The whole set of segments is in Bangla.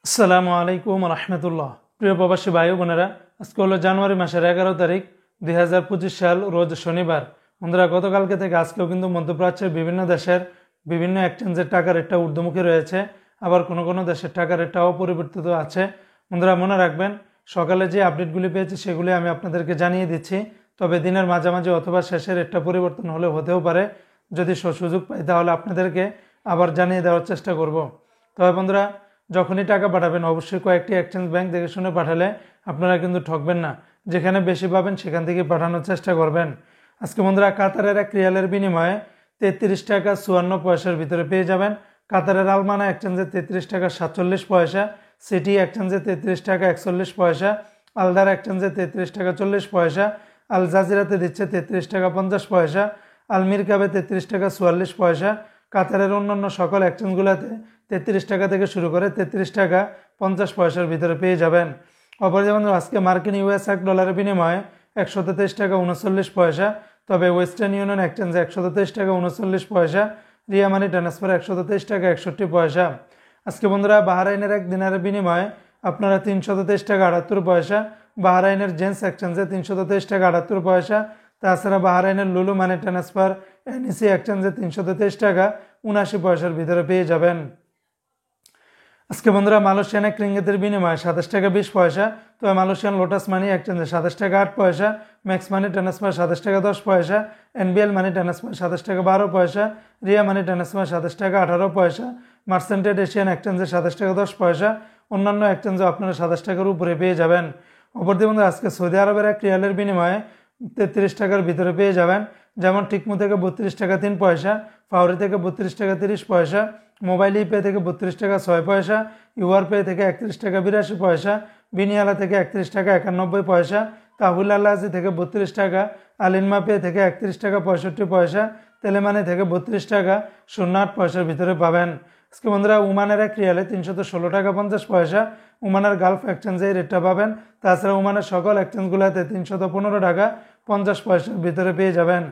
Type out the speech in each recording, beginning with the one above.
আসসালামু আলাইকুম রহমতুল্লাহ। প্রিয় প্রবাসী ভাই বোনেরা, আজকে হলো জানুয়ারি মাসের 11 তারিখ 2025 সাল, রোজ শনিবার। বন্ধুরা, গতকালকে থেকে আজকেও কিন্তু মধ্যপ্রাচ্যের বিভিন্ন দেশের বিভিন্ন এক্সচেঞ্জের টাকা রেটটা ঊর্ধ্বমুখী রয়েছে, আবার কোনো কোনো দেশের টাকা রেটটা অপরিবর্তিত আছে। বন্ধুরা, মনে রাখবেন, সকালে যে আপডেটগুলি পেয়েছি সেগুলি আমি আপনাদেরকে জানিয়ে দিচ্ছি, তবে দিনের মাঝামাঝি অথবা শেষে রেটটা পরিবর্তন হলে হতেও পারে। যদি সুযোগ পাই তাহলে আপনাদেরকে আবার জানিয়ে দেওয়ার চেষ্টা করব। তবে বন্ধুরা, যখনই টাকা পাঠাবেন অবশ্যই কয়েকটি এক্সচেঞ্জ ব্যাংক দেখে শুনে পাঠালে আপনারা কিন্তু ঠকবেন না। যেখানে বেশি পাবেন সেখান থেকে পাঠানোর চেষ্টা করবেন। আজকে বন্ধুরা, কাতারের 1 রিয়ালের বিনিময়ে 33 টাকা 54 পয়সার ভিতরে পেয়ে যাবেন। কাতারের আলমানা এক্সচেঞ্জে 33 টাকা 47 পয়সা, সিটি এক্সচেঞ্জে 33 টাকা 41 পয়সা, আলদার এক্সচেঞ্জে 33 টাকা 40 পয়সা, আল জাজিরাতে দিচ্ছে 33 টাকা 50 পয়সা, আলমির কাবে 33 টাকা 44 পয়সা। কাতারের অন্যান্য সকল এক্সচেঞ্জগুলোতে 33 টাকা থেকে শুরু করে 33 টাকা 50 পয়সার ভিতরে পেয়ে যাবেন। অপরদিকে আজকে মার্কিন ইউএস $1 বিনিময়ে 123 টাকা 39 পয়সা, তবে ওয়েস্টার্ন ইউনিয়ন এক্সচেঞ্জে 123 টাকা 39 পয়সা, রিয়া মানি ট্রান্সফার 123 টাকা 61 পয়সা। আজকে বন্ধুরা, বাহরাইনের 1 দিনারের বিনিময়ে আপনারা 323 টাকা 78 পয়সা, বাহরাইনের জেন্স এক্সচেঞ্জে 323 টাকা 78 পয়সা। তাছাড়া বাহরাইনের লুলু মানি ট্রান্সফার এনইসি এক্সচেঞ্জে 323 টাকা 79 পয়সার ভিতরে পেয়ে যাবেন। আজকে বন্ধুরা, মালয়েশিয়ান এক রিঙ্গিতের বিনিময়ে 27 টাকা 20 পয়সা, তবে মালয়েশিয়ান লোটাস মানি এক্সচেঞ্জে 27 টাকা 8 পয়সা, ম্যাক্স মানি ট্রান্সফার 27 টাকা 10 পয়সা, এনবিএল মানি ট্রান্সফার 27 টাকা 12 পয়সা, রিয়া মানি ট্রান্সফার 27 টাকা 18 পয়সা, মার্সেন্টেড এশিয়ান এক্সচেঞ্জে 27 টাকা 10 পয়সা। অন্যান্য এক্সচেঞ্জে আপনারা 27 টাকার উপরে পেয়ে যাবেন। অপরদিকে বন্ধুরা, আজকে সৌদি আরবের 1 রিয়ালের বিনিময়ে 33 টাকার ভিতরে পেয়ে যাবেন। যেমন টিকমো থেকে 32 টাকা 3 পয়সা, ফাউরি থেকে 32 টাকা 30 পয়সা, মোবাইল ইপে থেকে 32 টাকা 6 পয়সা, ইউআর পে থেকে 31 টাকা 82 পয়সা, বিনিয়ালা থেকে 31 টাকা 91 পয়সা, তাহুল আল্লাজি থেকে 32 টাকা, আলিনমা পে থেকে 31 টাকা 65 পয়সা, তেলেমানি থেকে 32 টাকা 08 পয়সার ভিতরে পাবেন। আজকে বন্ধুরা, ওমানের 1 রিয়ালে 316 টাকা 50 পয়সা, ওমানের গালফ এক্সচেঞ্জে এই রেটটা পাবেন। তাছাড়া ওমানের সকল এক্সচেঞ্জগুলোতে 315 টাকা 50 পয়সার ভিতরে পেয়ে যাবেন।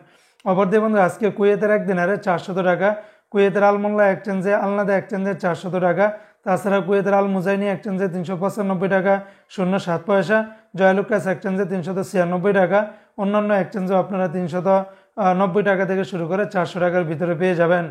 অপরদিকে বন্ধুরা, আজকে কুয়েতের 1 দিনারে 400 টাকা, কুয়েতের আলমোল্লা এক্সচেঞ্জে আলনাদা এক্সচেঞ্জে 400 টাকা, তাছাড়া কুয়েতের আল মুজাইনি এক্সচেঞ্জে 395 টাকা 07 পয়সা, জয়লুকাস এক্সচেঞ্জে 396 টাকা। অন্যান্য এক্সচেঞ্জেও আপনারা 390 টাকা থেকে শুরু করে 400 টাকার ভিতরে পেয়ে যাবেন।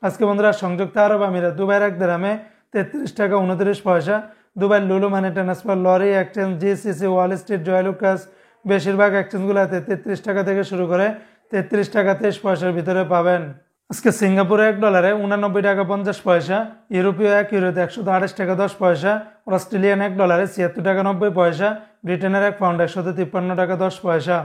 আজকে বন্ধুরা, সংযুক্ত আরব আমিরাত দুবাইয়ের 1 দিরহামে 33 টাকা 29 পয়সা, Dubai Lulu money transfer, Lari exchange, GCC, Wall Street, Joyalukkas বেশিরভাগ এক্সচেঞ্জগুলোতে 33 টাকা থেকে শুরু করে 33 টাকা 23 পয়সার ভিতরে পাবেন। আজকে সিঙ্গাপুরে $1 89 টাকা 50 পয়সা, ইউরোপীয় 1 ইউরোতে 128 টাকা 10 পয়সা, অস্ট্রেলিয়ান $1 76 টাকা 90 পয়সা, ব্রিটেনের 1 পাউন্ড 153 টাকা 10 পয়সা।